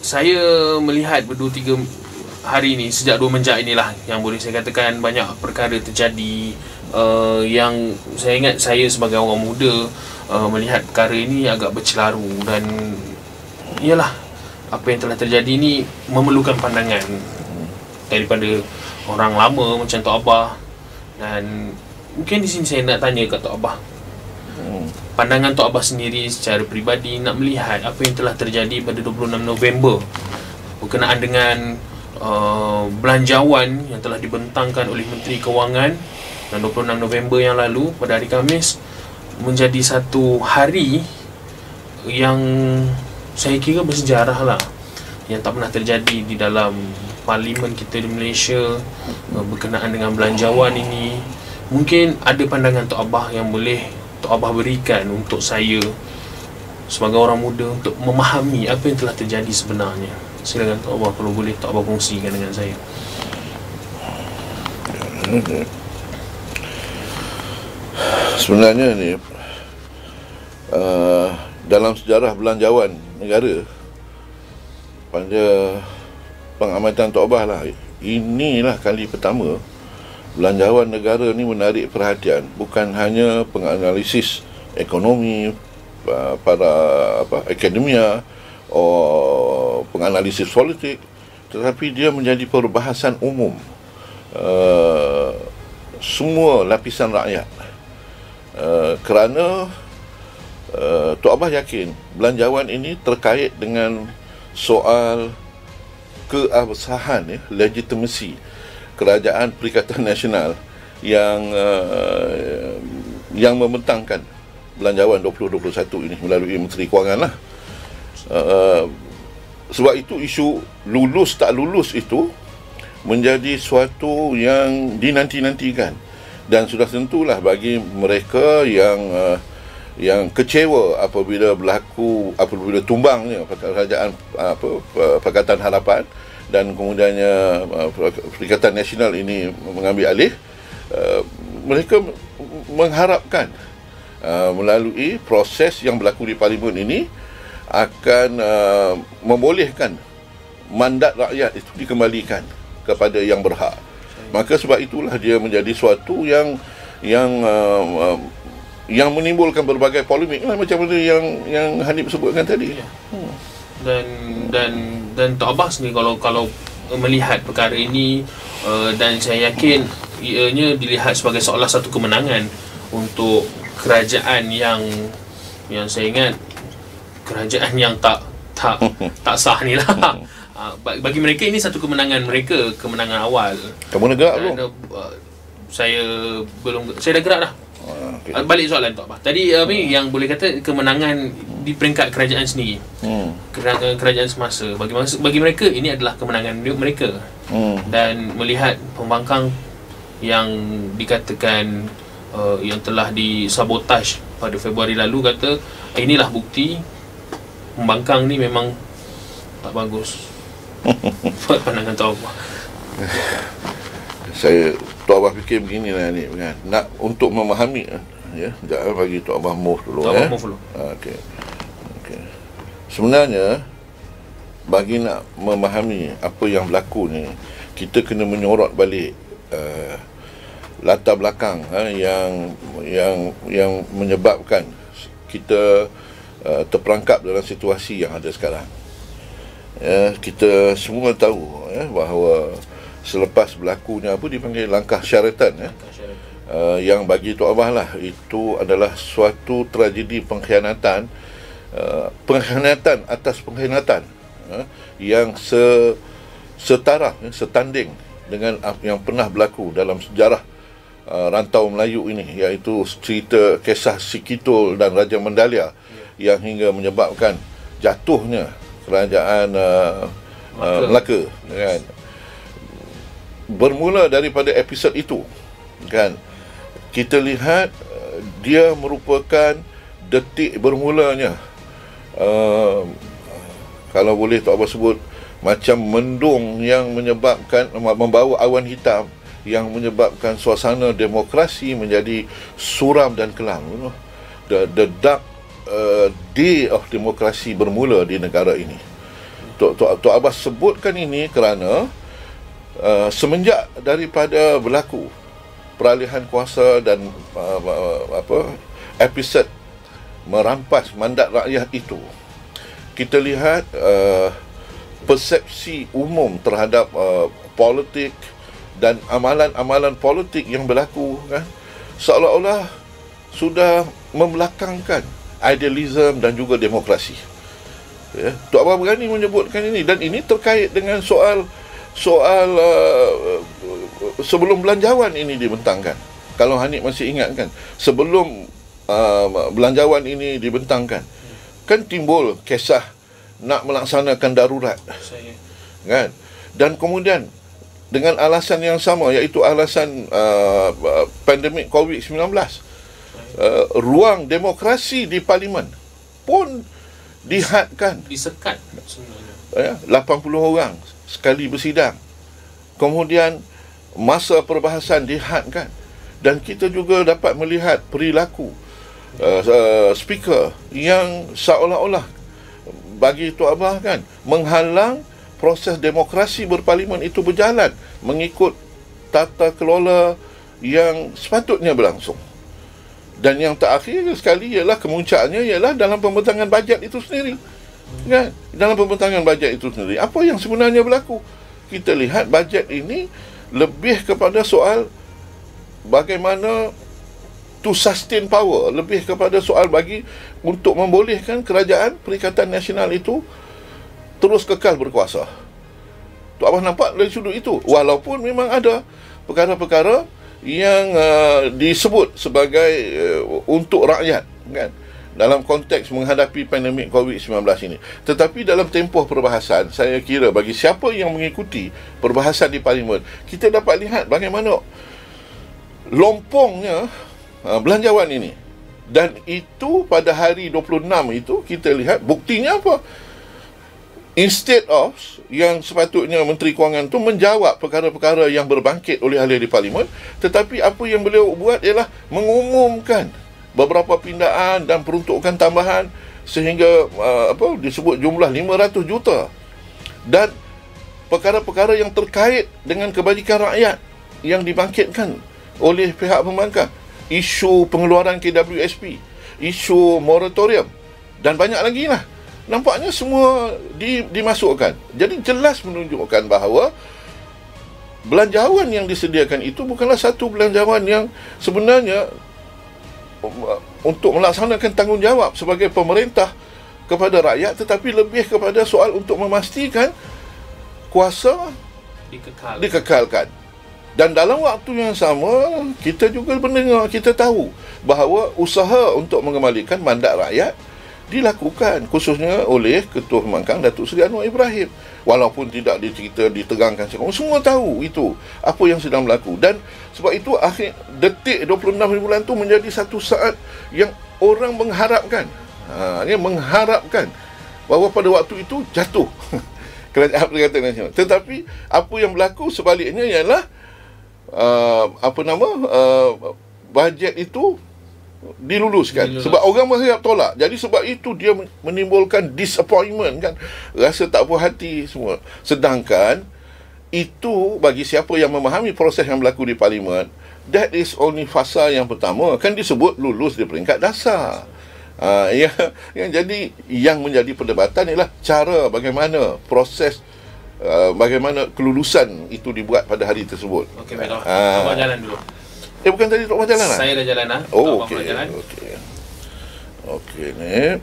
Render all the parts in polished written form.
saya melihat berdua tiga hari ni, sejak 2 menjak inilah yang boleh saya katakan banyak perkara terjadi, yang saya ingat saya sebagai orang muda melihat perkara ini agak bercelaru. Dan ialah apa yang telah terjadi ni memerlukan pandangan daripada orang lama macam Tok Abah. Dan mungkin di sini saya nak tanya kat Tok Abah, pandangan Tok Abah sendiri secara peribadi nak melihat apa yang telah terjadi pada 26 November berkenaan dengan belanjawan yang telah dibentangkan oleh Menteri Kewangan dan 26 November yang lalu pada hari Khamis menjadi satu hari yang saya kira bersejarah lah, yang tak pernah terjadi di dalam parlimen kita di Malaysia berkenaan dengan belanjawan ini. Mungkin ada pandangan Tok Abah yang boleh Tok Abah berikan untuk saya sebagai orang muda untuk memahami apa yang telah terjadi sebenarnya. Silakan Tok Abah, kalau boleh Tok Abah kongsikan dengan saya. Sebenarnya ni dalam sejarah belanjawan negara pada pengamatan Tok Abah lah, inilah kali pertama belanjawan negara ni menarik perhatian bukan hanya penganalisis ekonomi, para akademia, penganalisis politik, tetapi dia menjadi perbahasan umum semua lapisan rakyat. Kerana Tok Abah yakin belanjawan ini terkait dengan soal keabsahan, legitimasi Kerajaan Perikatan Nasional yang membentangkan belanjawan 2021 ini melalui Menteri Kewangan lah. Sebab itu isu lulus tak lulus itu menjadi suatu yang dinanti-nantikan, dan sudah tentulah bagi mereka yang kecewa apabila tumbangnya Kerajaan Pakatan Harapan dan kemudiannya Perikatan Nasional ini mengambil alih. Mereka mengharapkan melalui proses yang berlaku di parlimen ini akan membolehkan mandat rakyat itu dikembalikan kepada yang berhak. Maka sebab itulah dia menjadi suatu yang menimbulkan berbagai polemik lah, macam mana yang Hanif sebutkan tadi. Dan Tok Abah sendiri kalau melihat perkara ini, dan saya yakin ianya dilihat sebagai seolah satu kemenangan untuk kerajaan yang saya ingat kerajaan yang tak sah ni lah. Bagi mereka ini satu kemenangan mereka, kemenangan awal. Kamu dah gerak belum? Saya dah gerak dah. Okay. Balik soalan Tok Abah tadi, yang boleh kata kemenangan di peringkat kerajaan sendiri, kerajaan semasa. Bagi mereka ini adalah kemenangan mereka. Dan melihat pembangkang yang dikatakan yang telah disabotaj pada Februari lalu, kata inilah bukti pembangkang ni memang tak bagus. Buat pandangan Tok Abah. Tok Abah fikir beginilah ni kan, nak untuk memahami ya, jangan bagi Tok Abah move dulu. Tok Abah move dulu. Okey. Sebenarnya bagi nak memahami apa yang berlaku ni, kita kena menyorot balik latar belakang yang menyebabkan kita terperangkap dalam situasi yang ada sekarang. Kita semua tahu bahawa selepas berlakunya dipanggil langkah syaratan, yang bagi Tok Abah lah itu adalah suatu tragedi pengkhianatan, pengkhianatan atas pengkhianatan, yang setaraf, setanding dengan yang pernah berlaku dalam sejarah rantau Melayu ini, iaitu cerita kisah Si Kitul dan Raja Mendalia yang hingga menyebabkan jatuhnya kerajaan Melaka kan. Bermula daripada episod itu kan, kita lihat dia merupakan detik bermulanya, kalau boleh Tok Abah sebut, macam mendung yang menyebabkan membawa awan hitam yang menyebabkan suasana demokrasi menjadi suram dan kelam. The dark day of demokrasi bermula di negara ini. Tok Abbas sebutkan ini kerana semenjak daripada berlaku peralihan kuasa dan episod merampas mandat rakyat itu, kita lihat persepsi umum terhadap politik dan amalan-amalan politik yang berlaku kan, seolah-olah sudah membelakangkan idealism dan juga demokrasi. Ya, Tok Abbas berani menyebutkan ini, dan ini terkait dengan soal sebelum belanjawan ini dibentangkan. Kalau Hanif masih ingat kan, sebelum belanjawan ini dibentangkan, kan timbul kisah nak melaksanakan darurat kan, dan kemudian dengan alasan yang sama, iaitu alasan pandemik COVID-19, ruang demokrasi di parlimen pun dihadkan, disekat sebenarnya. 80 orang sekali bersidang. Kemudian masa perbahasan dihadkan, dan kita juga dapat melihat perilaku speaker yang seolah-olah bagi Tok Abbas kan menghalang proses demokrasi berparlimen itu berjalan mengikut tata kelola yang sepatutnya berlangsung. Dan yang terakhir sekali ialah kemuncaknya ialah dalam pembentangan bajet itu sendiri. Kan? Dalam pembentangan bajet itu sendiri, apa yang sebenarnya berlaku? Kita lihat bajet ini lebih kepada soal bagaimana to sustain power, lebih kepada soal bagi untuk membolehkan kerajaan Perikatan Nasional itu terus kekal berkuasa. Tok Abbas nampak dari sudut itu, walaupun memang ada perkara-perkara yang disebut sebagai untuk rakyat kan, dalam konteks menghadapi pandemik COVID-19 ini. Tetapi dalam tempoh perbahasan, saya kira bagi siapa yang mengikuti perbahasan di parlimen, kita dapat lihat bagaimana lompongnya belanjawan ini. Dan itu pada hari 26 itu kita lihat buktinya apa? Instead of yang sepatutnya Menteri Kewangan tu menjawab perkara-perkara yang berbangkit oleh ahli di parlimen, tetapi apa yang beliau buat ialah mengumumkan beberapa pindaan dan peruntukan tambahan sehingga disebut jumlah 500 juta, dan perkara-perkara yang terkait dengan kebajikan rakyat yang dibangkitkan oleh pihak pembangkang, isu pengeluaran KWSP, isu moratorium dan banyak lagi lah. Nampaknya semua dimasukkan. Jadi jelas menunjukkan bahawa belanjawan yang disediakan itu bukanlah satu belanjawan yang sebenarnya untuk melaksanakan tanggungjawab sebagai pemerintah kepada rakyat, tetapi lebih kepada soal untuk memastikan kuasa dikekalkan. Dan dalam waktu yang sama, kita juga mendengar, kita tahu bahawa usaha untuk mengembalikan mandat rakyat dilakukan khususnya oleh Ketua Pembangkang Datuk Seri Anwar Ibrahim, walaupun tidak diterangkan semua tahu itu apa yang sedang berlaku. Dan sebab itu akhir detik 26 bulan tu menjadi satu saat yang orang mengharapkan mengharapkan bahawa pada waktu itu jatuh Kerajaan Perikatan Nasional. Tetapi apa yang berlaku sebaliknya ialah bajet itu diluluskan sebab orang berharap tolak. Jadi sebab itu dia menimbulkan disappointment kan, rasa tak puas hati semua. Sedangkan itu bagi siapa yang memahami proses yang berlaku di parlimen, that is only fasa yang pertama, kan disebut lulus di peringkat dasar. Jadi yang menjadi perdebatan ialah cara bagaimana proses bagaimana kelulusan itu dibuat pada hari tersebut. Okey, baiklah. Abang jalan dulu. Bukan tadi Tok Abbas jalan lah? Saya dah jalan lah. Oh, okey. Okey, ni.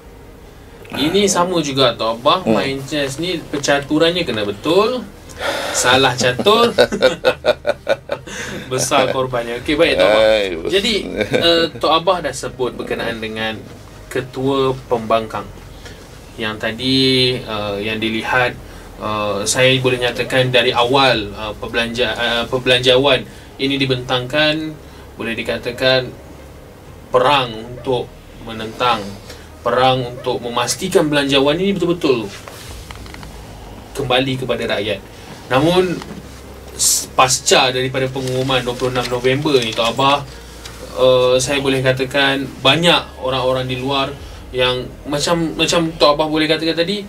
Ini sama juga Tok Abbas, main chess ni percaturannya kena betul. Salah catur besar korbannya. Okey, baik Tok Abbas. Jadi Tok Abbas dah sebut berkenaan dengan Ketua Pembangkang yang tadi yang dilihat, saya boleh nyatakan dari awal perbelanjawan ini dibentangkan, boleh dikatakan perang untuk menentang, perang untuk memastikan belanjawan ini betul-betul kembali kepada rakyat. Namun pasca daripada pengumuman 26 November ni Tok Abbas, saya boleh katakan banyak orang-orang di luar yang macam Tok Abbas boleh katakan tadi,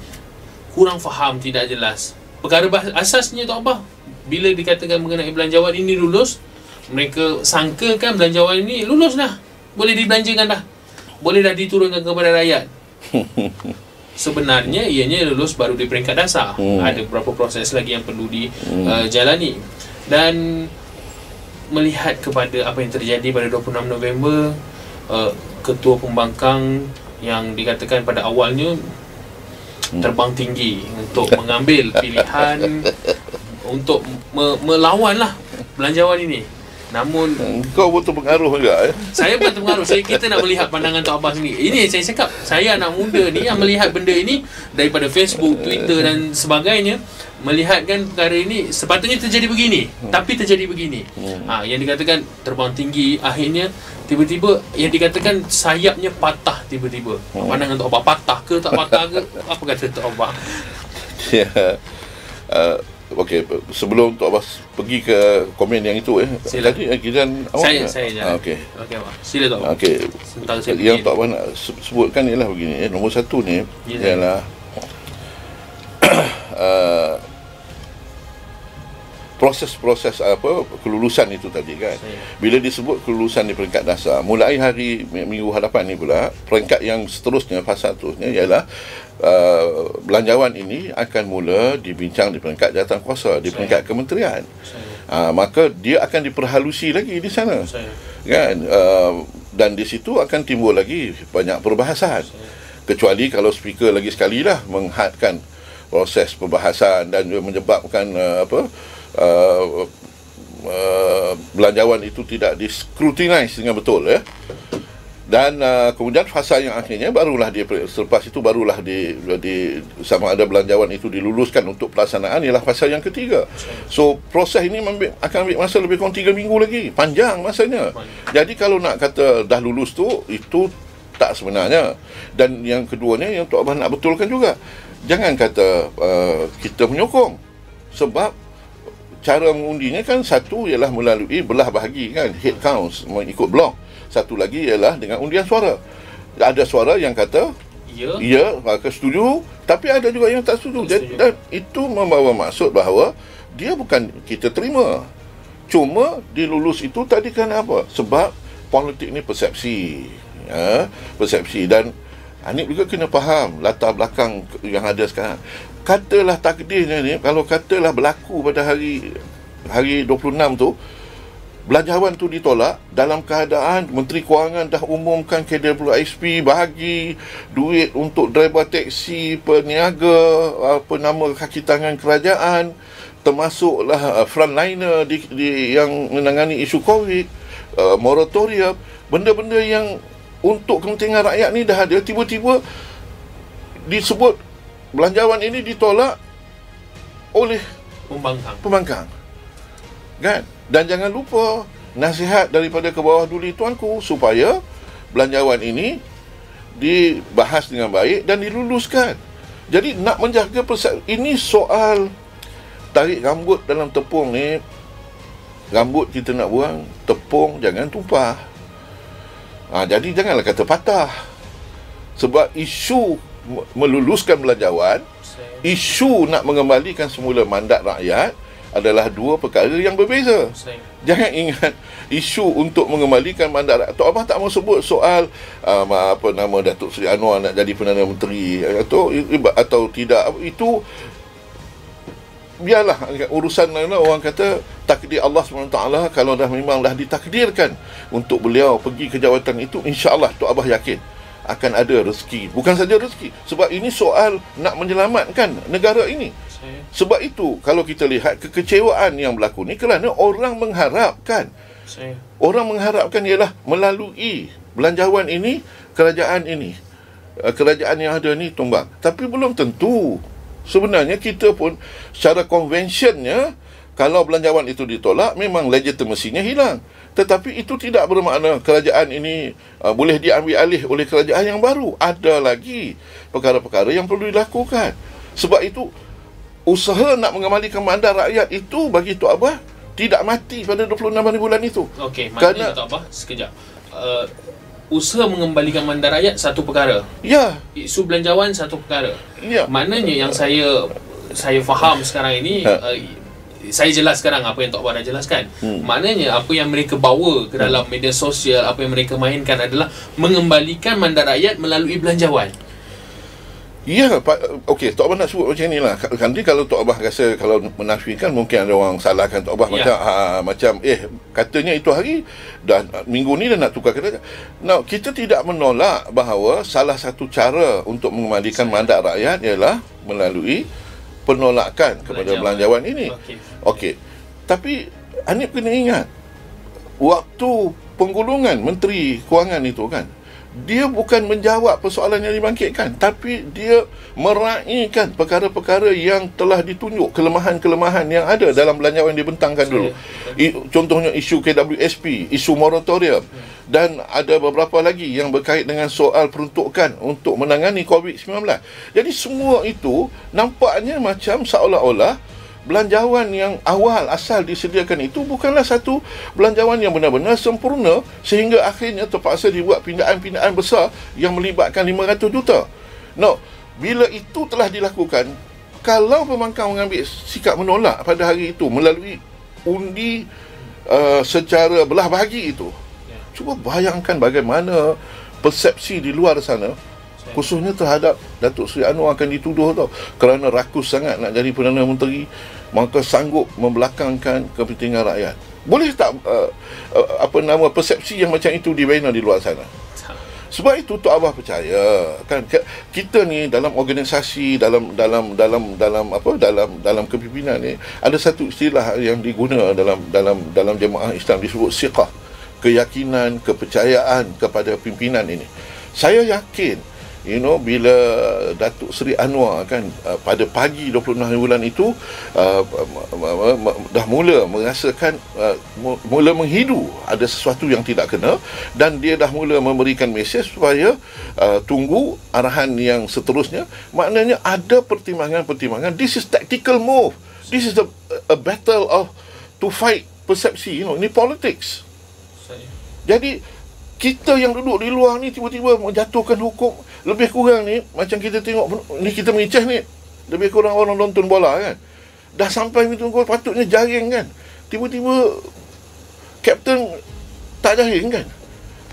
kurang faham, tidak jelas. Perkara asasnya Tok Abah, bila dikatakan mengenai belanjawan ini lulus, mereka sangkakan belanjawan ini lulus dah, boleh dibelanjakan dah, boleh dah diturunkan kepada rakyat. Sebenarnya ianya lulus baru di peringkat dasar. Ada beberapa proses lagi yang perlu dijalani. Dan melihat kepada apa yang terjadi pada 26 November, Ketua Pembangkang yang dikatakan pada awalnya terbang tinggi untuk mengambil pilihan untuk melawanlah belanjawan ini. Namun kau pun terpengaruh juga Saya pun terpengaruh. Kita nak melihat pandangan Tok Abah sendiri. Ini saya cakap, saya anak muda ni yang melihat benda ini daripada Facebook, Twitter dan sebagainya, melihatkan perkara ini sepatutnya terjadi begini, tapi terjadi begini. Yang dikatakan terbang tinggi, akhirnya tiba-tiba yang dikatakan sayapnya patah tiba-tiba. Pandangan Tok Abah, patah ke tak patah ke? Apa kata Tok Abah? Ya. Okey, sebelum Tok Abah pergi ke komen yang itu tadi giliran awak. Saya. Okey, Abah. Sila Tok Abah. Okey. Yang Tok Abah nak sebutkan ialah begini, nombor satu ni ialah proses-proses kelulusan itu tadi kan. Bila disebut kelulusan di peringkat dasar, mulai hari minggu hadapan ni pula, peringkat yang seterusnya, fasa seterusnya ialah belanjawan ini akan mula dibincang di peringkat jawatankuasa, di peringkat kementerian. Maka dia akan diperhalusi lagi di sana. Kan? Dan di situ akan timbul lagi banyak perbahasan. Kecuali kalau speaker lagi sekali lah menghadkan proses perbahasan dan menyebabkan belanjawan itu tidak discrutinize dengan betul dan kemudian fasa yang akhirnya barulah selepas itu barulah sama ada belanjawan itu diluluskan untuk pelaksanaan, ialah fasa yang ketiga. So proses ini akan ambil masa lebih kurang 3 minggu lagi, panjang masanya. Jadi kalau nak kata dah lulus tu, itu tak sebenarnya. Dan yang keduanya yang Tok Abah nak betulkan juga, jangan kata kita menyokong, sebab cara mengundinya kan satu ialah melalui belah bahagi kan, head counts, mengikut blok. Satu lagi ialah dengan undian suara. Ada suara yang kata ya, maka setuju, tapi ada juga yang tak setuju. Dan itu membawa maksud bahawa dia bukan kita terima. Cuma dilulus itu tadi kerana apa? Sebab politik ni persepsi. Persepsi. Dan Hanif juga kena faham latar belakang yang ada sekarang. Katalah takdirnya ni, kalau katalah berlaku pada hari 26 tu, belanjawan tu ditolak dalam keadaan Menteri Kewangan dah umumkan KWSP bahagi duit untuk driver taksi, peniaga, kaki tangan kerajaan, termasuklah frontliner yang menangani isu COVID, moratorium, benda-benda yang untuk kepentingan rakyat ni dah ada, tiba-tiba disebut belanjawan ini ditolak oleh pembangkang kan. Dan jangan lupa nasihat daripada ke bawah duli tuanku supaya belanjawan ini dibahas dengan baik dan diluluskan. Jadi nak menjaga ini soal tarik rambut dalam tepung ni. Rambut kita nak buang, tepung jangan tumpah. Jadi janganlah kata patah. Sebab isu meluluskan belanjawan, isu nak mengembalikan semula mandat rakyat adalah dua perkara yang berbeza. Jangan ingat isu untuk mengembalikan mandat rakyat. Tok Abah tak mau sebut soal Datuk Seri Anwar nak jadi Perdana Menteri atau tidak. Itu biarlah urusan orang kata takdir Allah SWT. Kalau memang dah ditakdirkan untuk beliau pergi ke jawatan itu, insya-Allah Tok Abah yakin akan ada rezeki. Bukan saja rezeki, sebab ini soal nak menyelamatkan negara ini. Sebab itu kalau kita lihat kekecewaan yang berlaku ni kerana orang mengharapkan ialah melalui belanjawan ini kerajaan yang ada ni tumbang. Tapi belum tentu. Sebenarnya kita pun secara konvensionnya, kalau belanjawan itu ditolak, memang legitimasinya hilang. Tetapi itu tidak bermakna kerajaan ini boleh diambil alih oleh kerajaan yang baru. Ada lagi perkara-perkara yang perlu dilakukan. Sebab itu usaha nak mengembalikan mandat rakyat itu bagi Tok Abah tidak mati pada 26 hari bulan itu. Okey, maknanya Tok Abah sekejap. usaha mengembalikan mandar rakyat satu perkara. Ya. Isu belanjawan satu perkara. Ya. Maknanya yang saya faham sekarang ini, saya jelas sekarang apa yang Tok Abah dah jelaskan. Maknanya apa yang mereka bawa ke dalam media sosial, apa yang mereka mainkan adalah mengembalikan mandar rakyat melalui belanjawan. Ya, okey, Tok Abah nak sebut macam inilah. Nanti kalau Tok Abah rasa kalau menafikan, mungkin ada orang salahkan Tok Abah macam katanya itu hari dan minggu ni dah nak tukar kata. Now, kita tidak menolak bahawa salah satu cara untuk mengembalikan mandat rakyat ialah melalui penolakan kepada belanjawan ini. Okey. Tapi anda kena ingat, waktu penggulungan Menteri Kewangan itu kan, dia bukan menjawab persoalan yang dibangkitkan, tapi dia meraihkan perkara-perkara yang telah ditunjuk, kelemahan-kelemahan yang ada dalam belanjawan yang dibentangkan dulu. Contohnya isu KWSP, isu moratorium, dan ada beberapa lagi yang berkait dengan soal peruntukan untuk menangani COVID-19. Jadi semua itu nampaknya macam seolah-olah belanjawan yang awal asal disediakan itu bukanlah satu belanjawan yang benar-benar sempurna, sehingga akhirnya terpaksa dibuat pindaan-pindaan besar yang melibatkan 500 juta. No, bila itu telah dilakukan, kalau pembangkang mengambil sikap menolak pada hari itu melalui undi secara belah bahagi itu, cuba bayangkan bagaimana persepsi di luar sana, khususnya terhadap Datuk Seri Anwar akan dituduh tau, kerana rakus sangat nak jadi Perdana Menteri, maka sanggup membelakangkan kepentingan rakyat. Boleh tak persepsi yang macam itu dibina di luar sana? Sebab itu Tok Abah percaya kan, kita ni dalam organisasi, dalam kepimpinan ni ada satu istilah yang diguna dalam jemaah Islam disebut siqah, keyakinan, kepercayaan kepada pimpinan ini. Saya yakin bila Datuk Seri Anwar kan pada pagi 26 bulan itu dah mula merasakan, mula menghidu ada sesuatu yang tidak kena, dan dia dah mula memberikan mesej supaya tunggu arahan yang seterusnya. Maknanya ada pertimbangan-pertimbangan. This is tactical move. This is a battle to fight persepsi. Ini politics. Jadi kita yang duduk di luar ni tiba-tiba menjatuhkan hukum lebih kurang ni, macam kita tengok ni, kita mengicah ni lebih kurang orang nonton bola kan, dah sampai itu patutnya jaring kan, tiba-tiba kapten tak jaring kan,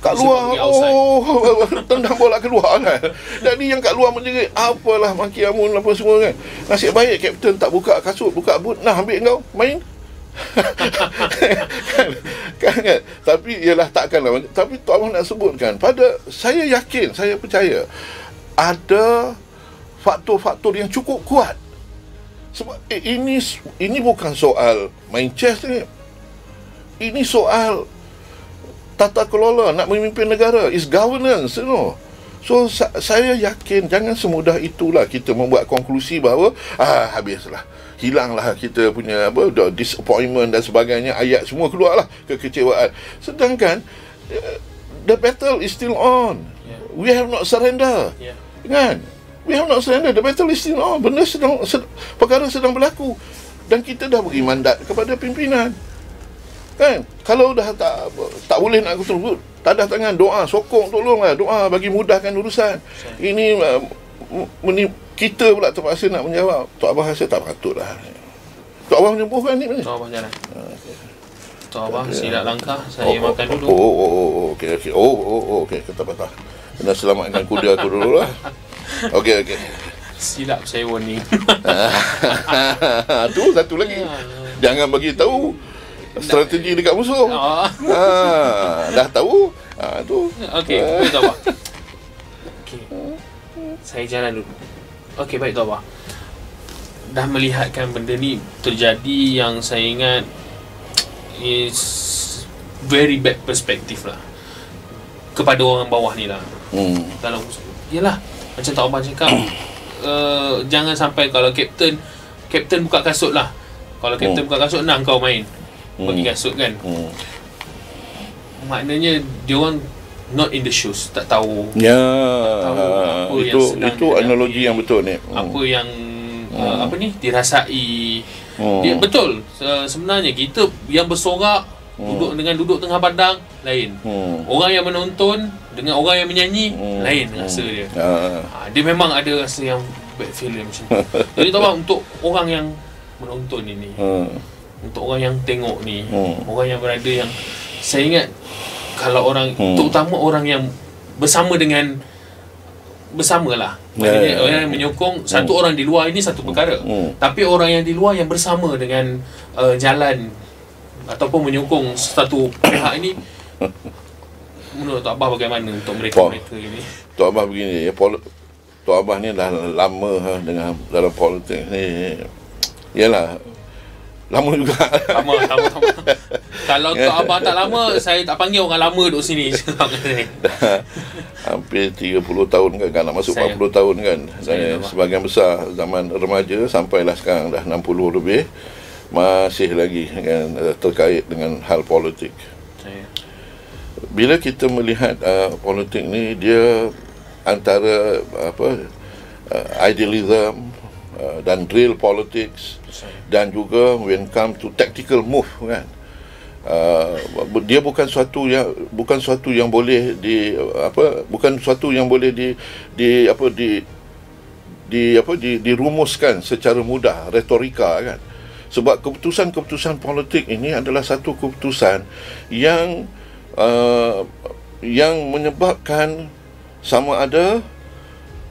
kat luar tendang bola keluar kan. Jadi yang kat luar menjerit apalah maki amun apa semua kan. Nasib baik kapten tak buka kasut, buka boot, nah ambil kau main. kan. Tapi ialah takkanlah. Tapi Tok Abah nak sebutkan, saya yakin, saya percaya ada faktor-faktor yang cukup kuat. Sebab ini bukan soal main chess ni. Ini soal tata kelola, nak memimpin negara, is governance, So saya yakin jangan semudah itulah kita membuat konklusi bahawa habislah, hilanglah kita punya disappointment dan sebagainya, ayat semua keluarlah, kekecewaan. Sedangkan the battle is still on. We have not surrender. Kan? We have not surrender. The battle is still on. Benda perkara sedang berlaku, dan kita dah beri mandat kepada pimpinan. Kan? Kalau dah tak boleh nak tersebut, tadah tangan, doa, sokong, tolonglah, doa bagi mudahkan urusan. Ini kita pula terpaksa nak menjawab. Tok Abah rasa tak patutlah. Tok Abah menyembuhkan ni mana? Tok Abah jalan. Tok Abah silap langkah, saya makan dulu. Okey. Okey, kata patah. Kena selamatkan kuda aku dulu lah. Okey. Silap saya warning. Tu satu lagi. Jangan bagi tahu strategi dekat musuh. Dah tahu. Tu. Okey, baik Tok Abah. Okey. Saya jalan dulu. Okey, baik Tok Abah. Dah melihatkan benda ni terjadi, yang saya ingat is very bad perspective lah kepada orang bawah ni lah. Kalau yalah, macam Tok Abah cakap, jangan sampai kalau kapten buka kasut lah. Kalau kapten buka kasut, nak kau main bagi kasut kan. Maknanya dia orang not in the shoes, tak tahu. Itu analogi yang betul ni. Apa yang dirasai. Dia betul. Sebenarnya kita yang bersorak Duduk tengah padang lain. Orang yang menonton dengan orang yang menyanyi lain rasa dia. Dia memang ada rasa yang bad feeling macam tu. Jadi Tok Abah, untuk orang yang menonton ini, untuk orang yang tengok ni, orang yang berada, yang saya ingat kalau orang, terutama orang yang bersamalah, maknanya orang yang menyokong, satu orang di luar ini satu perkara, tapi orang yang di luar yang bersama dengan jalan ataupun menyokong satu pihak ini, menurut Tok Abah bagaimana untuk mereka ini? Tok Abah begini, Tok Abah ni dah lama dengan dalam politik ni. Yalah, lama juga. Lama. Kalau Tok Abah tak lama, saya tak panggil orang lama duduk sini. Hampir 30 tahun kan, nak masuk 40 tahun kan. Sebahagian besar zaman remaja sampailah sekarang dah 60 lebih, masih lagi kan terkait dengan hal politik. Bila kita melihat politik ni, dia antara idealism dan real politics, dan juga when come to tactical move kan, dia bukan suatu yang boleh dirumuskan secara mudah, retorika kan. Sebab keputusan-keputusan politik ini adalah satu keputusan yang menyebabkan sama ada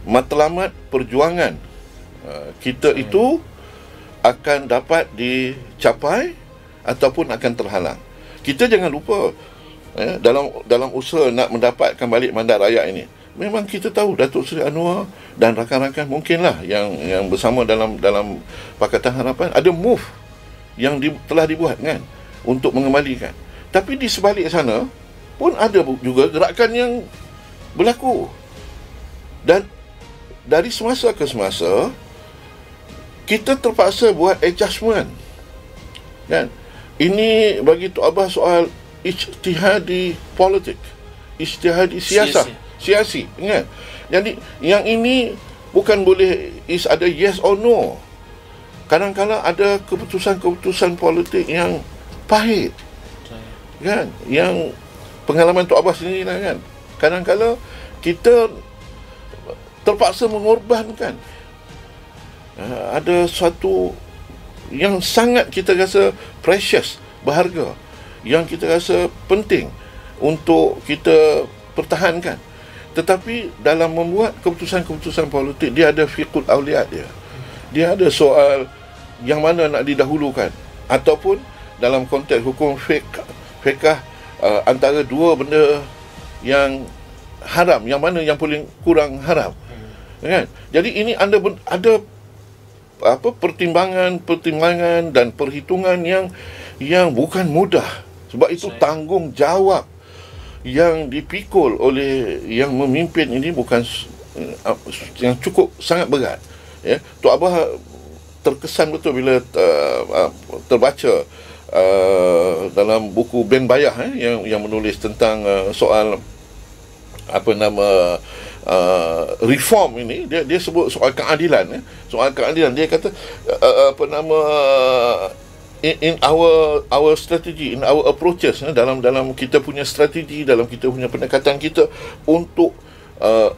matlamat perjuangan kita itu akan dapat dicapai ataupun akan terhalang. Kita jangan lupa dalam usaha nak mendapatkan balik mandat rakyat ini, memang kita tahu Datuk Seri Anwar dan rakan-rakan mungkinlah yang bersama dalam Pakatan Harapan ada move yang telah dibuat kan untuk mengembalikan. Tapi di sebalik sana pun ada juga gerakan yang berlaku, dan dari semasa ke semasa kita terpaksa buat adjustment kan. Ini bagi Tok Abah soal ijtihadi politik, ijtihadi siasi kan. Jadi yang ini bukan boleh ada yes or no. Kadang-kadang ada keputusan-keputusan politik yang pahit kan, yang pengalaman Tok Abah sendiri lah kan. Kadang-kadang kita terpaksa mengorbankan ada suatu yang sangat kita rasa precious, berharga, yang kita rasa penting untuk kita pertahankan. Tetapi dalam membuat keputusan-keputusan politik, dia ada fiqhul awliat dia. Dia ada soal yang mana nak didahulukan, ataupun dalam konteks hukum fiqh antara dua benda yang haram, yang mana yang paling kurang haram kan. Jadi ini ada pertimbangan dan perhitungan yang bukan mudah. Sebab itu tanggungjawab yang dipikul oleh yang memimpin ini bukan yang cukup sangat berat ya. Tok Abah terkesan betul bila terbaca dalam buku Ben Bayah yang menulis tentang soal reform ini. Dia sebut soal keadilan soal keadilan. Dia kata in our strategy, in our approaches, dalam kita punya strategi, dalam kita punya pendekatan kita untuk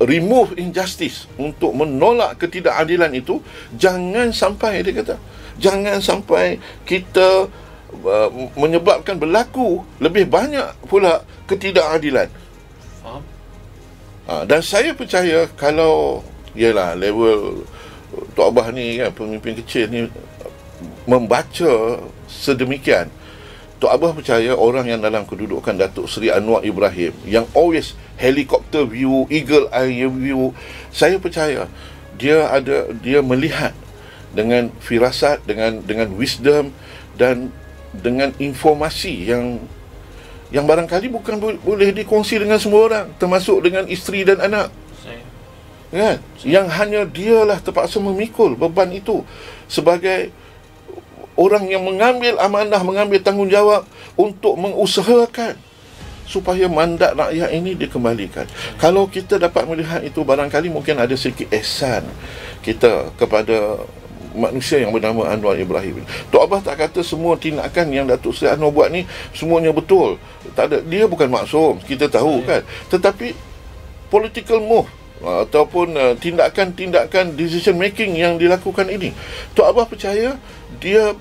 remove injustice, untuk menolak ketidakadilan itu, jangan sampai, dia kata, jangan sampai kita menyebabkan berlaku lebih banyak pula ketidakadilan. Dan saya percaya kalau ialah level Tok Abah ni kan, pemimpin kecil ni membaca sedemikian, Tok Abah percaya orang yang dalam kedudukan Datuk Seri Anwar Ibrahim, yang always helicopter view, eagle eye view, saya percaya dia melihat dengan firasat, dengan wisdom, dan dengan informasi yang barangkali bukan boleh dikongsi dengan semua orang, termasuk dengan isteri dan anak kan? Yang hanya dialah terpaksa memikul beban itu sebagai orang yang mengambil amanah, mengambil tanggungjawab untuk mengusahakan supaya mandat rakyat ini dikembalikan. Kalau kita dapat melihat itu, barangkali mungkin ada sedikit ihsan kita kepada manusia yang bernama Anwar Ibrahim. Tok Abah tak kata semua tindakan yang Datuk Seri Anwar buat ni semuanya betul. Tak ada, dia bukan maksum, kita tahu kan. Tetapi political move ataupun tindakan-tindakan decision making yang dilakukan ini, Tok Abah percaya dia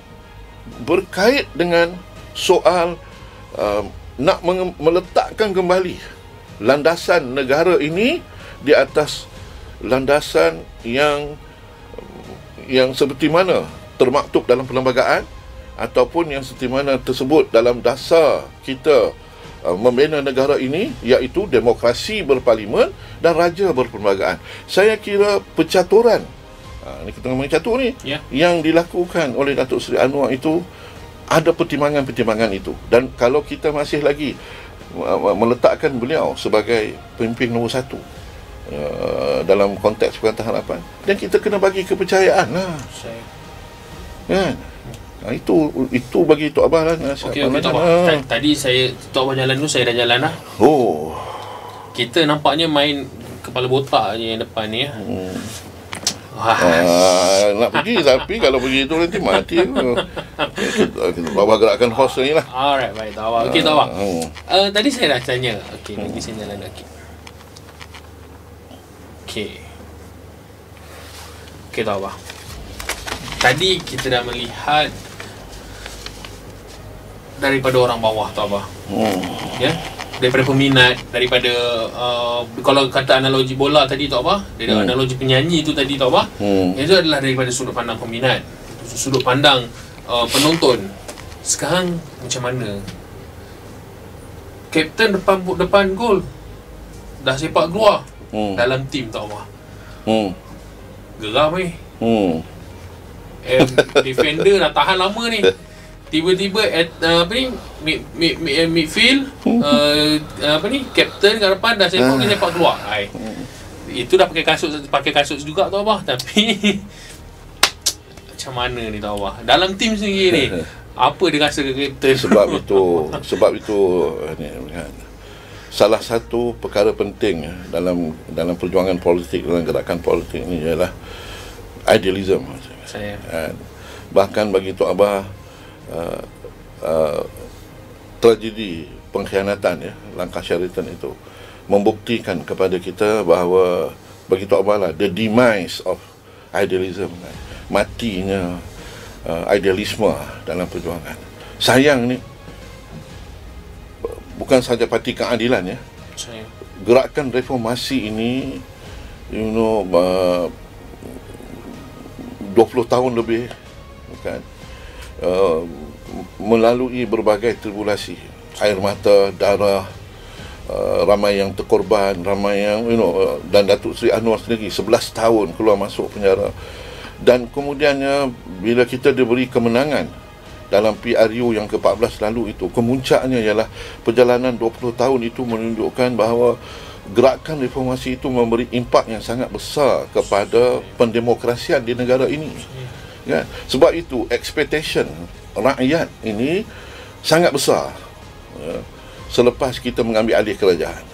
berkait dengan soal nak meletakkan kembali landasan negara ini di atas landasan yang seperti mana termaktub dalam perlembagaan ataupun yang seperti mana tersebut dalam dasar kita membina negara ini, iaitu demokrasi berparlimen dan raja berperlembagaan. Saya kira pencaturan ni kita ngomong catur ni yang dilakukan oleh Datuk Seri Anwar itu ada pertimbangan-pertimbangan itu, dan kalau kita masih lagi meletakkan beliau sebagai pemimpin nombor satu dalam konteks Perkhidmatan Harapan, dan kita kena bagi kepercayaan lah kan. Itu bagi Tok Abah lah. Okey, Tok Abah. Tadi Tok Abah jalan dulu, saya dah jalan lah. Kita nampaknya main kepala botak je yang depan ni. Nak pergi, tapi kalau pergi tu nanti mati. Kita bawa gerakan host ni lah. Alright, baik Tok Abah. Okey Tok Abah. Tadi saya dah tanya. Okey, nanti saya jalan lagi. Okey Tok Abah. Tadi kita dah melihat daripada orang bawah, Tok Abah. Ya, daripada peminat, daripada kalau kata analogi bola tadi, Tok Abah, dari analogi penyanyi tu tadi, Tok Abah, itu adalah daripada sudut pandang peminat, sudut pandang penonton. Sekarang macam mana? Kapten depan gol dah sepak keluar dalam tim, Tok Abah. Geram defender dah tahan lama ni, tiba-tiba midfield kapten kat depan dah sepak keluar. Itu dah pakai kasut juga, Tok Abah. Tapi macam mana ni, Tok Abah, dalam tim sendiri ni apa dia rasa ke kapten? Sebab itu ni kan, salah satu perkara penting dalam perjuangan politik, dalam gerakan politik ni ialah idealism. Bahkan bagi Tok Abah, tragedi pengkhianatan langkah Sheraton itu membuktikan kepada kita bahawa bagi Tok Abah lah, the demise of idealism, matinya idealisme dalam perjuangan. Sayang ni bukan sahaja Parti Keadilan gerakan reformasi ini 20 tahun lebih kan, melalui berbagai tribulasi, air mata, darah, ramai yang terkorban, ramai yang dan Datuk Seri Anwar sendiri 11 tahun keluar masuk penjara. Dan kemudiannya bila kita diberi kemenangan dalam PRU yang ke-14 lalu itu, kemuncaknya ialah perjalanan 20 tahun itu menunjukkan bahawa gerakan reformasi itu memberi impak yang sangat besar kepada pendemokrasian di negara ini. Ya, sebab itu expectation rakyat ini sangat besar selepas kita mengambil alih kerajaan.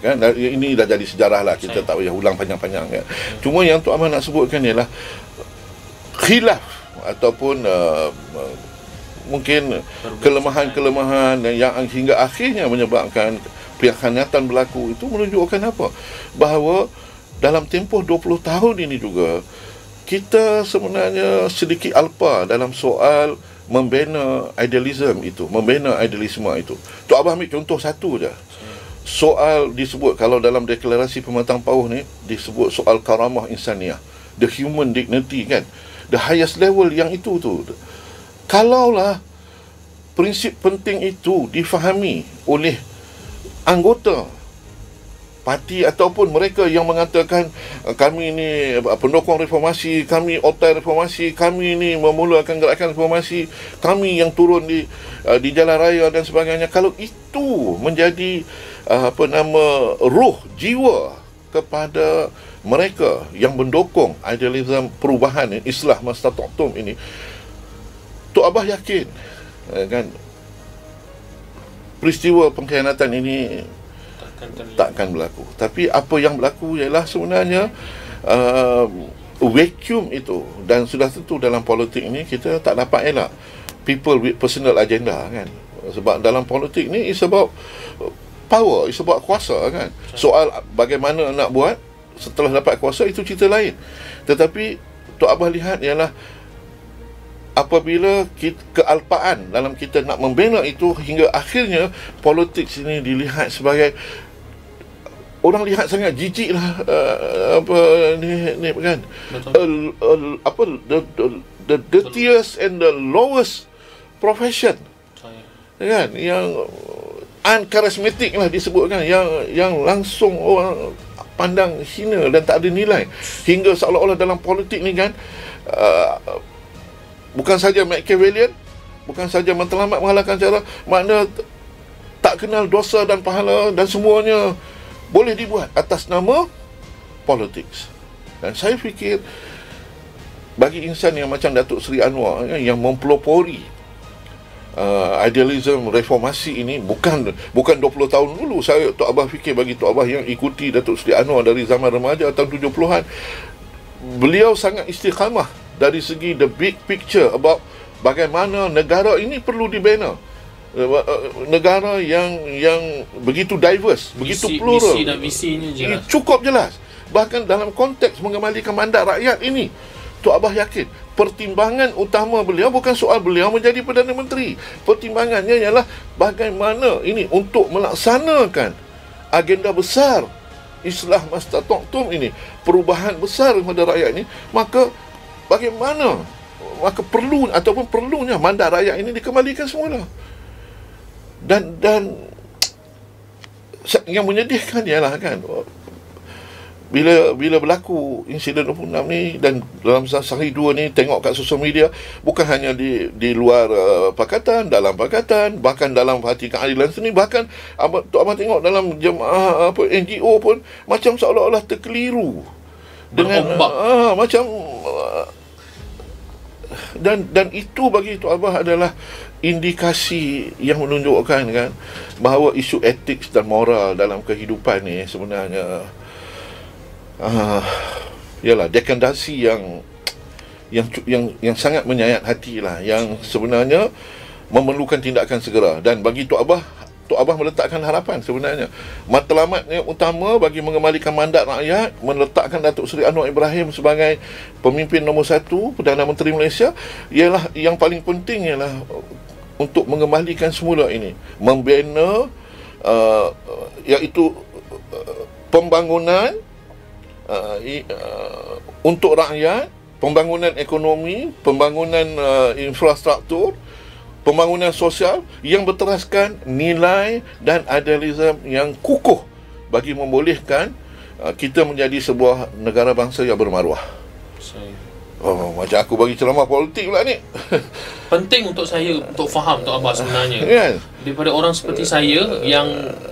Kan, ini dah jadi sejarah lah, kita tak payah ulang panjang-panjang kan. Cuma yang Tok Ahmad nak sebutkan ialah khilaf ataupun mungkin kelemahan-kelemahan yang hingga akhirnya menyebabkan pengkhianatan berlaku itu menunjukkan apa? Bahawa dalam tempoh 20 tahun ini juga kita sebenarnya sedikit alpa dalam soal membina idealisme itu, membina idealisme itu. Tok Abah ambil contoh satu je. Soal disebut, kalau dalam deklarasi Pematang Pauh ni disebut soal karamah insaniah, the human dignity kan, the highest level yang itu tu. Kalaulah prinsip penting itu difahami oleh anggota parti ataupun mereka yang mengatakan kami ni pendukung reformasi, kami otai reformasi, kami ni memulakan gerakan reformasi, kami yang turun di jalan raya dan sebagainya, kalau itu menjadi ruh jiwa kepada mereka yang mendukung idealisme perubahan Islah Mastata'tum ini, Tok Abah yakin kan peristiwa pengkhianatan ini takkan berlaku. Tapi apa yang berlaku ialah sebenarnya vacuum itu, dan sudah tentu dalam politik ni kita tak dapat elak people with personal agenda kan. Sebab dalam politik ni is about power, is about kuasa kan. Soal bagaimana nak buat setelah dapat kuasa itu cerita lain. Tetapi Tok Abah lihat ialah apabila kealpaan dalam kita nak membina itu, hingga akhirnya politik ini dilihat sebagai, orang lihat sangat jijik lah, apa ni kan, apa the dirtiest and the lowest profession kan, yang uncharismatic lah disebutkan, yang langsung orang pandang hina dan tak ada nilai, hingga seolah-olah dalam politik ni kan, bukan saja Machiavellian, bukan saja matlamat mengalahkan cara, makna tak kenal dosa dan pahala, dan semuanya boleh dibuat atas nama politik. Dan saya fikir bagi insan yang macam Datuk Seri Anwar yang mempelopori idealism reformasi ini, bukan 20 tahun dulu, Tok Abah fikir bagi Tok Abah yang ikuti Datuk Seri Anwar dari zaman remaja tahun 70-an, beliau sangat istiqamah dari segi the big picture about bagaimana negara ini perlu dibina. Negara yang begitu diverse, begitu plural, misi dan visinya jelas, cukup jelas. Bahkan dalam konteks mengembalikan mandat rakyat ini, Tok Abah yakin pertimbangan utama beliau bukan soal beliau menjadi Perdana Menteri. Pertimbangannya ialah bagaimana ini untuk melaksanakan agenda besar Islah Mastata'tum ini, perubahan besar kepada rakyat ini. Maka bagaimana, maka perlu ataupun perlunya mandat rakyat ini dikembalikan semula. Dan yang menyedihkan ialah kan, bila berlaku insiden 26 ni, dan dalam sehari dua ni tengok kat sosial media, bukan hanya di luar pakatan, dalam pakatan, bahkan dalam hati keadilan seni, bahkan Tok Abah tengok dalam jemaah NGO pun macam seolah-olah terkeliru dengan macam dan itu bagi Tok Abah adalah indikasi yang menunjukkan kan bahawa isu etik dan moral dalam kehidupan ni sebenarnya ialah dekadasi yang sangat menyayat hati lah, yang sebenarnya memerlukan tindakan segera. Dan bagi Tok Abah meletakkan harapan sebenarnya. Matlamat yang utama bagi mengembalikan mandat rakyat, meletakkan Datuk Seri Anwar Ibrahim sebagai pemimpin nombor 1 Perdana Menteri Malaysia, ialah yang paling penting ialah untuk mengembalikan semula ini, membina iaitu pembangunan untuk rakyat, pembangunan ekonomi, pembangunan infrastruktur, pembangunan sosial yang berteraskan nilai dan idealism yang kukuh bagi membolehkan kita menjadi sebuah negara bangsa yang bermaruah. Macam aku bagi ceramah politik pula ni. Penting untuk saya untuk faham Tok Abah sebenarnya. Daripada orang seperti saya yang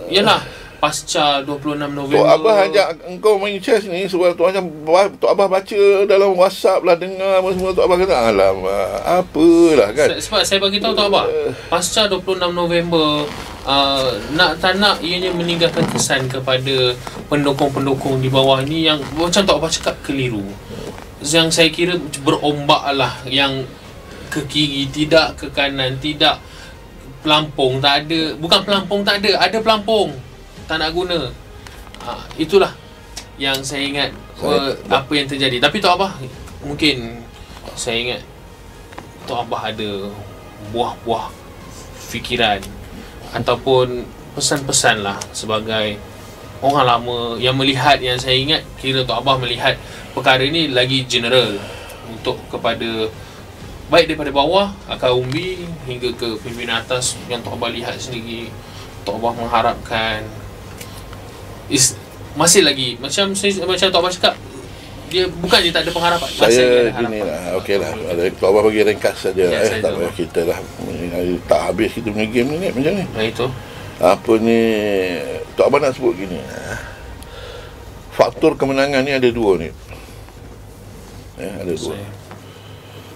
yalah pasca 26 November. Tok Abah ajak engkau main chess ni sebab Tok Abah baca dalam WhatsApp lah, dengar semua. Tok Abah kata alamak, apalah kan. Sebab saya bagi tahu Tok Abah, pasca 26 November nak tak nak ianya meninggalkan kesan kepada pendukung-pendukung di bawah ni yang macam Tok Abah cakap keliru. Yang saya kira berombak lah, yang ke kiri tidak, ke kanan tidak, pelampung tak ada, bukan pelampung tak ada pelampung tak nak guna. Itulah yang saya ingat apa yang terjadi. Tapi Tok Abah, mungkin saya ingat Tok Abah ada buah-buah fikiran ataupun pesan-pesan lah sebagai orang lama yang melihat, yang saya ingat kira Tok Abah melihat perkara ini lagi general untuk kepada baik daripada bawah akar umbi hingga ke pimpinan atas yang Tok Abah lihat sendiri. Tok Abah mengharapkan masih lagi macam Tok Abah cakap, dia bukan dia tak ada pengharapan. Saya gini lah, okey lah, Tok Abah bagi ringkas saja. Tak payah kita lah tak habis kita punya game ni macam ni. Itu apa ni, Tok Abah nak sebut gini, faktor kemenangan ni ada dua ni. Ada dua.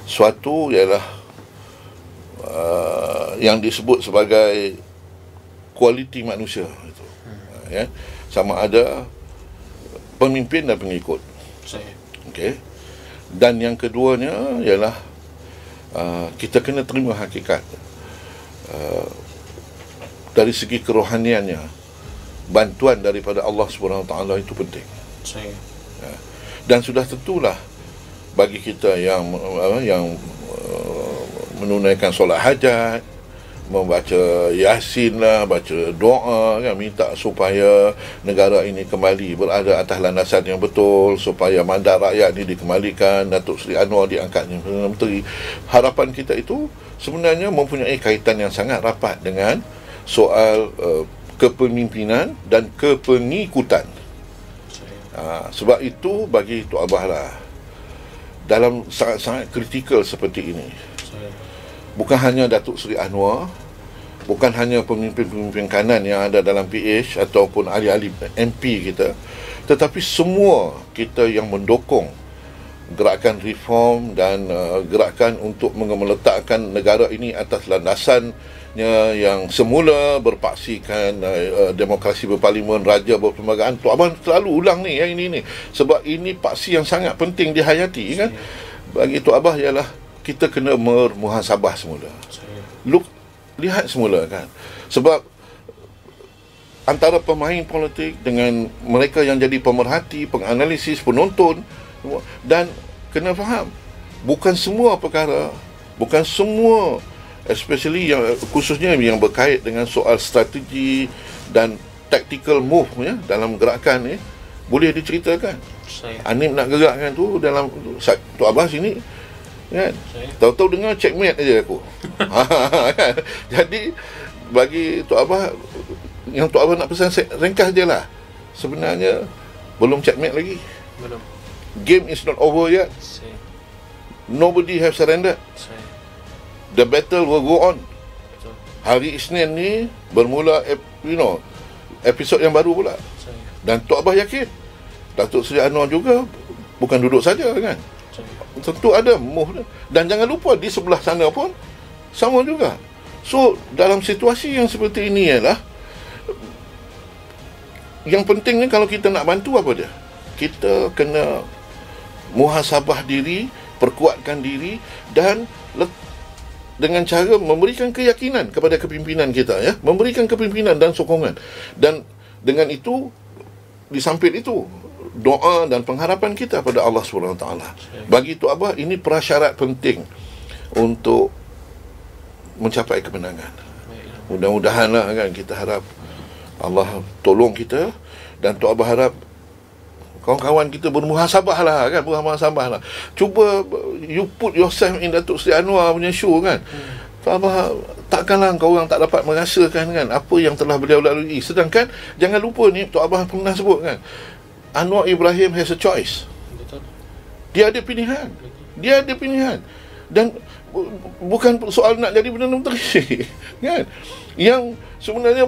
Suatu ialah yang disebut sebagai kualiti manusia itu. Sama ada pemimpin dan pengikut. Okey. Dan yang keduanya ialah kita kena terima hakikat dari segi kerohaniannya, bantuan daripada Allah SWT itu penting. Dan sudah tentulah bagi kita yang menunaikan solat hajat, membaca Yasin lah, baca doa kan, minta supaya negara ini kembali berada atas landasan yang betul, supaya mandat rakyat ini dikembalikan, Datuk Seri Anwar diangkat menjadi Perdana Menteri. Harapan kita itu sebenarnya mempunyai kaitan yang sangat rapat dengan soal kepemimpinan dan kepengikutan. Sebab itu bagi Tok Abah lah, dalam sangat-sangat kritikal seperti ini, bukan hanya Datuk Seri Anwar, bukan hanya pemimpin-pemimpin kanan yang ada dalam PH ataupun ahli-ahli MP kita, tetapi semua kita yang mendukung gerakan reform dan gerakan untuk meletakkan negara ini atas landasannya yang semula, berpaksikan demokrasi berparlimen, raja berperlembagaan. Tok Abang selalu ulang ni yang ini sebab ini paksi yang sangat penting dihayati kan. Bagi Tok Abah ialah kita kena bermuhasabah semula. Lihat semula kan. Sebab antara pemain politik dengan mereka yang jadi pemerhati, penganalisis, penonton, dan kena faham, bukan semua perkara, bukan semua, especially yang khususnya yang berkait dengan soal strategi dan tactical move ya, dalam gerakan ni boleh diceritakan. Anim nak gerakkan tu dalam Tok Abah sini kan, tahu-tahu dengar checkmate aja aku. Kan? Jadi bagi Tok Abah, yang Tok Abah nak pesan ringkas je lah, sebenarnya belum checkmate lagi. Belum. Game is not over yet. Nobody have surrendered. The battle will go on. Hari Isnin ni bermula episod yang baru pula. Dan Tok Abah yakin Datuk Seri Anwar juga bukan duduk saja kan. Tentu ada move dia. Dan jangan lupa di sebelah sana pun sama juga. So dalam situasi yang seperti ini ialah, yang pentingnya kalau kita nak bantu apa dia, kita kena muhasabah diri, perkuatkan diri, dan dengan cara memberikan keyakinan kepada kepimpinan kita ya, memberikan kepimpinan dan sokongan. Dan dengan itu, di samping itu, doa dan pengharapan kita pada Allah SWT. Bagi Tok Abah, ini prasyarat penting untuk mencapai kemenangan. Mudah-mudahanlah kan, kita harap Allah tolong kita, dan Tok Abah harap kawan-kawan kita bermuhasabah lah kan, bermuhasabah lah. Cuba you put yourself in Datuk Seri Anwar punya shoe kan. Tok Abah, takkanlah kau orang tak dapat merasakan kan apa yang telah beliau lalui. Sedangkan jangan lupa ni, Tok Abah pernah sebut kan, Anwar Ibrahim has a choice. Dia ada pilihan. Dia ada pilihan. Dan bukan soal nak jadi Perdana Menteri kan. Yang sebenarnya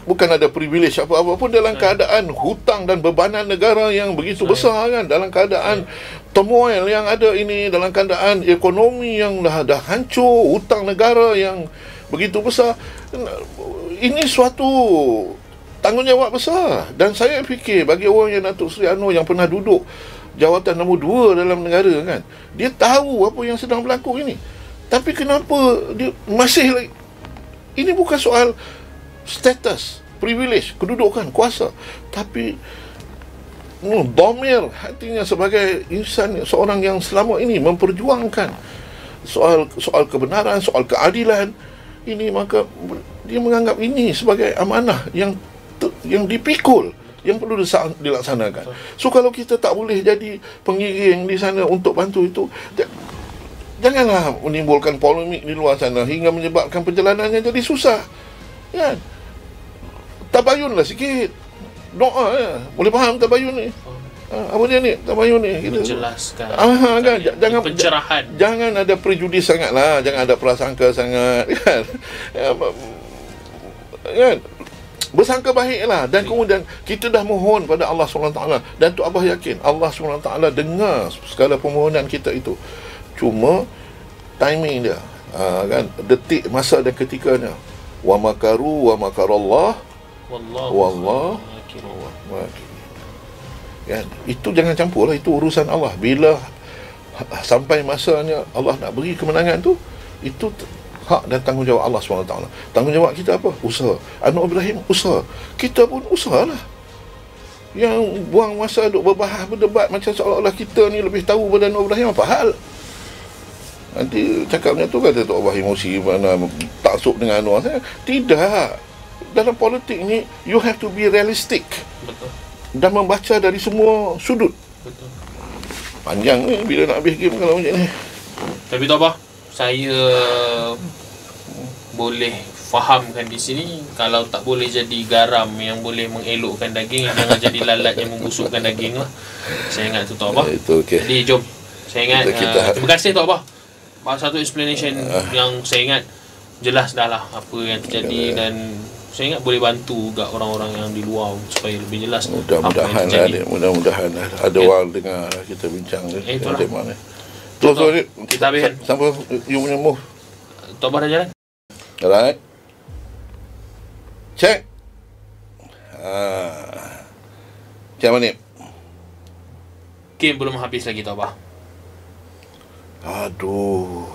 bukan ada privilege apa-apa pun, dalam keadaan hutang dan bebanan negara yang begitu besar kan, dalam keadaan turmoil yang ada ini, dalam keadaan ekonomi yang dah hancur, hutang negara yang begitu besar, ini suatu tanggungjawab besar. Dan saya fikir bagi orang yang Datuk Seri Anwar yang pernah duduk jawatan nombor 2 dalam negara kan, dia tahu apa yang sedang berlaku ini. Tapi kenapa dia masih lagi? Ini bukan soal status, privilege, kedudukan, kuasa, tapi domir hatinya sebagai insan, seorang yang selama ini memperjuangkan soal kebenaran, soal keadilan ini, maka dia menganggap ini sebagai amanah yang dipikul, yang perlu dilaksanakan. So kalau kita tak boleh jadi pengiring di sana untuk bantu itu, janganlah menimbulkan polemik di luar sana hingga menyebabkan perjalanannya jadi susah kan. Tabayunlah sikit, doa ya. Boleh faham tabayun ni? Apa dia ni tabayun ni? Menjelaskan kan? Jangan pencerahan. Jangan ada prejudis sangatlah, jangan ada prasangka sangat kan. Kan? Bersangka baiklah, dan kemudian kita dah mohon pada Allah SWT, dan Tok Abah yakin Allah SWT dengar segala permohonan kita itu. Cuma timing dia kan, detik, masa dan ketikanya. Wa makaru wa makarallah wallahu kan, itu jangan campur lah, itu urusan Allah. Bila sampai masanya Allah nak beri kemenangan tu, itu hak dan tanggungjawab Allah SWT. Tanggungjawab kita apa? Usaha. Anak Ibrahim usaha. Kita pun usahalah. Yang buang masa duk berbahas, berdebat macam seolah-olah kita ni lebih tahu pada Anak Ibrahim, apa hal? Nanti cakapnya tu kata Tok Abah emosi, mana taksub dengan Anwar. Tidak. Dalam politik ni, you have to be realistic. Betul. Dan membaca dari semua sudut. Betul. Panjang ni bila nak habis game kalau macam ni. Tapi Tok Abah, saya boleh fahamkan di sini, kalau tak boleh jadi garam yang boleh mengelokkan daging, jangan jadi lalat yang membusukkan daging lah. Saya ingat tu Tok Abah. Itu okey. Jadi jom. Saya ingat terima kasih Tok Abah. Satu explanation yang saya ingat jelas dah lah apa yang terjadi, dan saya ingat boleh bantu juga orang-orang yang di luar supaya lebih jelas mudah-mudahan apa yang terjadi. Mudah-mudahan ada orang dengar kita bincang ni. Itulah. Terus kita habiskan. Sampai you punya move. Tok Abah dah jalan. Alright. Check. Macam mana? Game belum habis lagi Tok Abah. Aduh.